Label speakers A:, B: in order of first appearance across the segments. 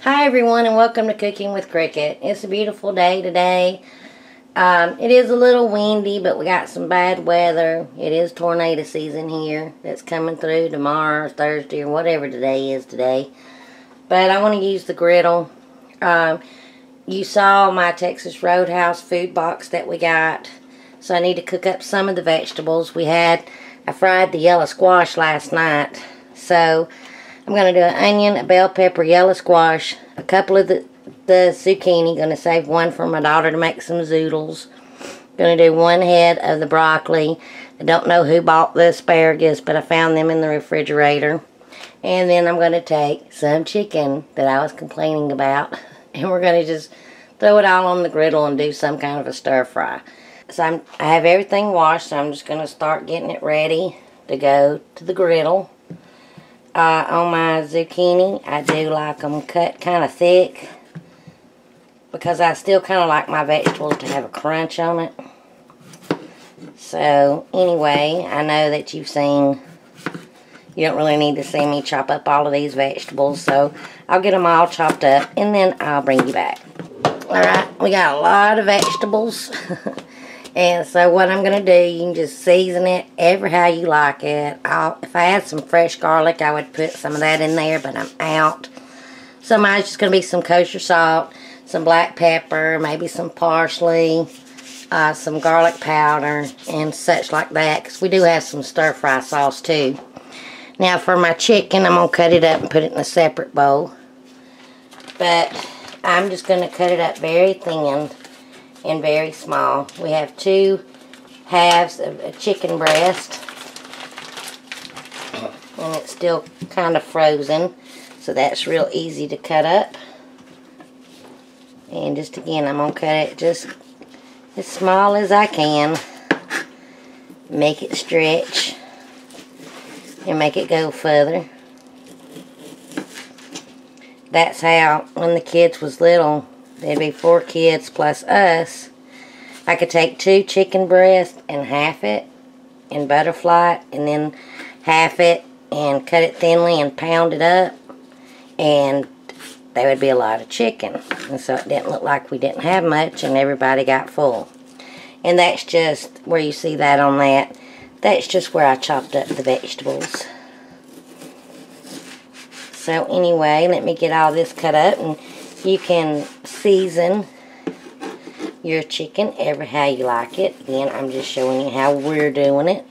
A: Hi everyone, and welcome to Cooking with Cricket. It's a beautiful day today. It is a little windy, but we got some bad weather. It is tornado season here that's coming through tomorrow or Thursday or whatever today is today. But I want to use the griddle. You saw my Texas Roadhouse food box that we got. So I need to cook up some of the vegetables. I fried the yellow squash last night. So I'm going to do an onion, a bell pepper, yellow squash, a couple of the zucchini. Going to save one for my daughter to make some zoodles. Going to do one head of the broccoli. I don't know who bought the asparagus, but I found them in the refrigerator. And then I'm going to take some chicken that I was complaining about. And we're going to just throw it all on the griddle and do some kind of a stir fry. So I have everything washed, so I'm just going to start getting it ready to go to the griddle. On my zucchini, I do like them cut kind of thick because I still kind of like my vegetables to have a crunch on it. So anyway, I know that you don't really need to see me chop up all of these vegetables, so I'll get them all chopped up and then I'll bring you back. Alright, we got a lot of vegetables. And so what I'm going to do, you can just season it ever how you like it. If I had some fresh garlic, I would put some of that in there, but I'm out. So mine's just going to be some kosher salt, some black pepper, maybe some parsley, some garlic powder, and such like that. Because we do have some stir-fry sauce too. Now for my chicken, I'm going to cut it up and put it in a separate bowl. But I'm just going to cut it up very thin and very small. We have 2 halves of a chicken breast, and it's still kind of frozen, so that's real easy to cut up. And just again, I'm going to cut it just as small as I can, make it stretch and make it go further. That's how, when the kids was little, there'd be 4 kids plus us. I could take 2 chicken breasts and half it and butterfly it, and then half it and cut it thinly and pound it up, and there would be a lot of chicken. And so it didn't look like we didn't have much, and everybody got full. And that's just where you see that on that. That's just where I chopped up the vegetables. So anyway, let me get all this cut up, and you can season your chicken ever how you like it. Again, I'm just showing you how we're doing it.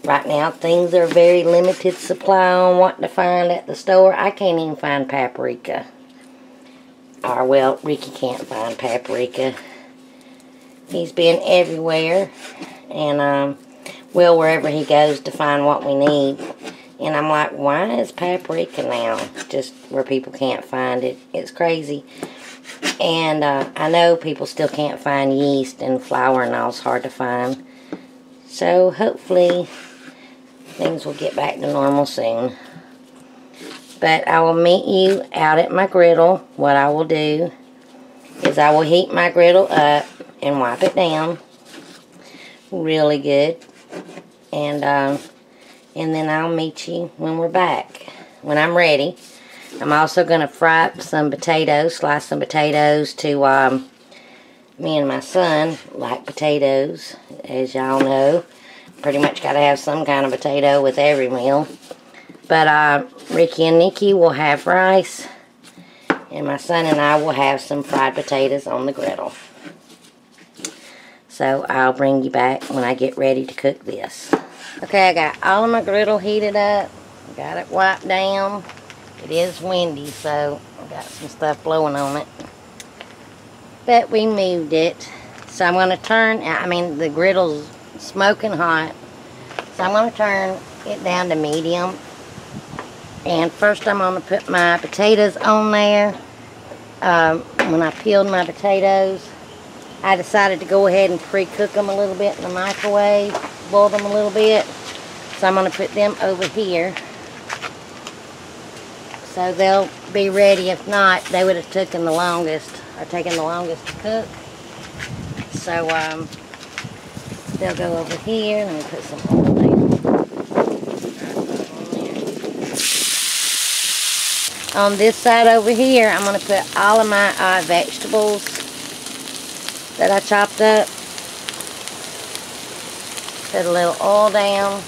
A: Right now, things are very limited supply on what to find at the store. I can't even find paprika. Or, well, Ricky can't find paprika. He's been everywhere. And, well, wherever he goes to find what we need. And I'm like, why is paprika now just where people can't find it? It's crazy. And I know people still can't find yeast, and flour and all is hard to find. So hopefully things will get back to normal soon. But I will meet you out at my griddle. What I will do is I will heat my griddle up and wipe it down really good. And then I'll meet you when we're back, when I'm ready. I'm also going to fry up some potatoes, slice some potatoes to, me and my son like potatoes, as y'all know. Pretty much got to have some kind of potato with every meal. But Ricky and Nikki will have rice, and my son and I will have some fried potatoes on the griddle. So I'll bring you back when I get ready to cook this. Okay, I got all of my griddle heated up. Got it wiped down. It is windy, so I got some stuff blowing on it. But we moved it. So I'm going to turn, the griddle's smoking hot. So I'm going to turn it down to medium. And first I'm going to put my potatoes on there. When I peeled my potatoes, I decided to go ahead and pre-cook them a little bit in the microwave. Boil them a little bit. So I'm going to put them over here. So they'll be ready. If not, they would have taken the longest to cook. So they'll go over here. Let me put some oil down. On this side over here, I'm going to put all of my vegetables that I chopped up. Put a little oil down.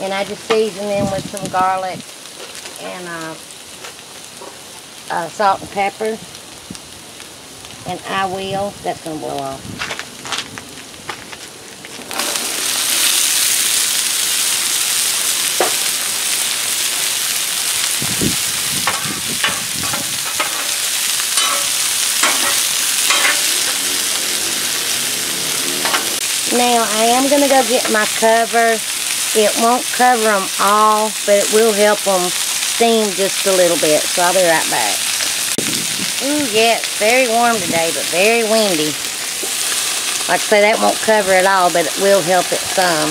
A: And I just season them with some garlic and salt and pepper. And I will, that's going to boil off. Now, I am going to go get my cover. It won't cover them all, but it will help them steam just a little bit. So I'll be right back. Ooh, yeah, it's very warm today, but very windy. Like I say, that won't cover it all, but it will help it some.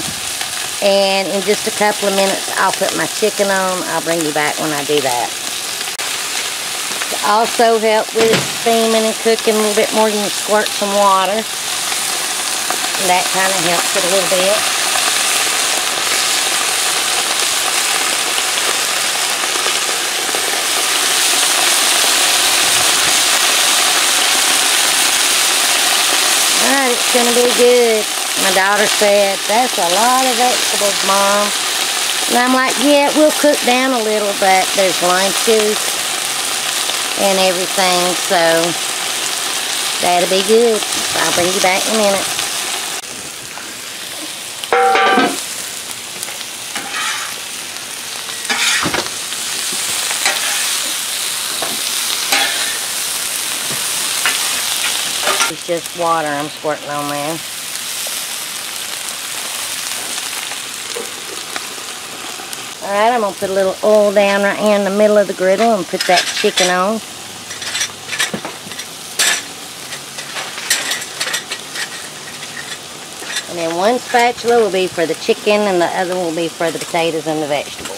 A: And in just a couple of minutes, I'll put my chicken on. I'll bring you back when I do that. To also help with it steaming and cooking a little bit more, you can squirt some water. That kind of helps it a little bit. Alright, it's going to be good. My daughter said, that's a lot of vegetables, Mom. And I'm like, yeah, it will cook down a little, but there's lunches and everything, so that'll be good. I'll bring you back in a minute. It's just water I'm squirting on there. Alright, I'm going to put a little oil down right here in the middle of the griddle and put that chicken on. And then one spatula will be for the chicken and the other will be for the potatoes and the vegetables.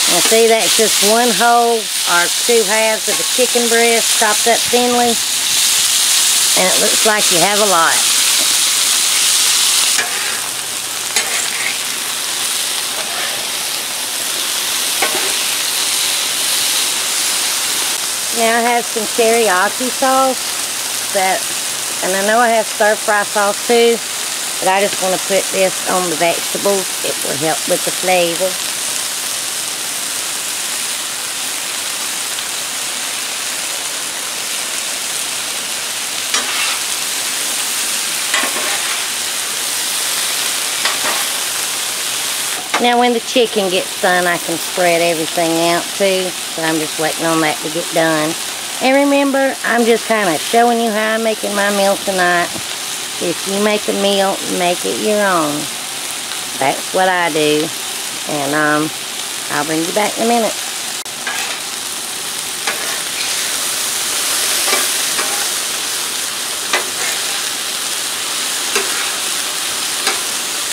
A: Now see, that's just one whole or two halves of a chicken breast chopped up thinly. And it looks like you have a lot. Now I have some teriyaki sauce and I know I have stir-fry sauce too, but I just want to put this on the vegetables. It will help with the flavor. Now when the chicken gets done, I can spread everything out too. So I'm just waiting on that to get done. And remember, I'm just kind of showing you how I'm making my meal tonight. If you make a meal, make it your own. That's what I do. And I'll bring you back in a minute.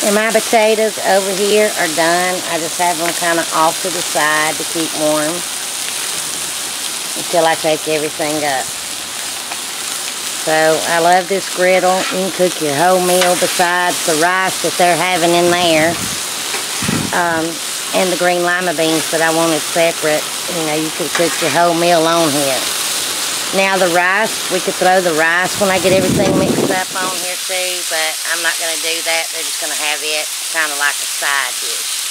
A: And my potatoes over here are done. I just have them kind of off to the side to keep warm until I take everything up. So I love this griddle. You can cook your whole meal besides the rice that they're having in there. And the green lima beans that I wanted separate. You know, you could cook your whole meal on here. Now the rice, we could throw the rice when I get everything mixed up on here too, but I'm not going to do that. They're just going to have it kind of like a side dish.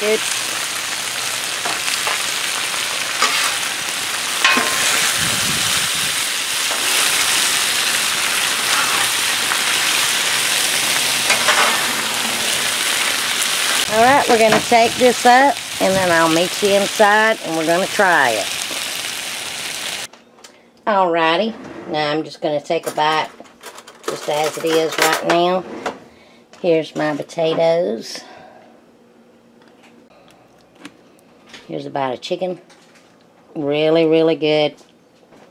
A: Good. Alright, we're going to take this up and then I'll meet you inside and we're going to try it. Alrighty, now I'm just going to take a bite just as it is right now. Here's my potatoes. Here's a bite of chicken. Really, really good.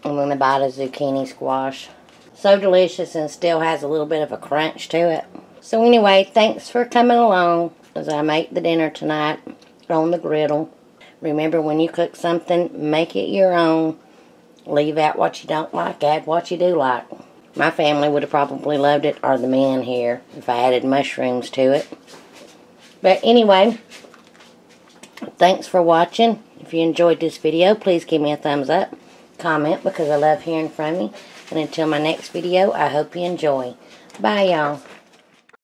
A: And then I bought a zucchini squash. So delicious and still has a little bit of a crunch to it. So anyway, thanks for coming along as I make the dinner tonight on the griddle. Remember, when you cook something, make it your own. Leave out what you don't like, add what you do like. My family would have probably loved it, or the men here, if I added mushrooms to it. But anyway, thanks for watching. If you enjoyed this video, please give me a thumbs up. Comment, because I love hearing from you. And until my next video, I hope you enjoy. Bye, y'all.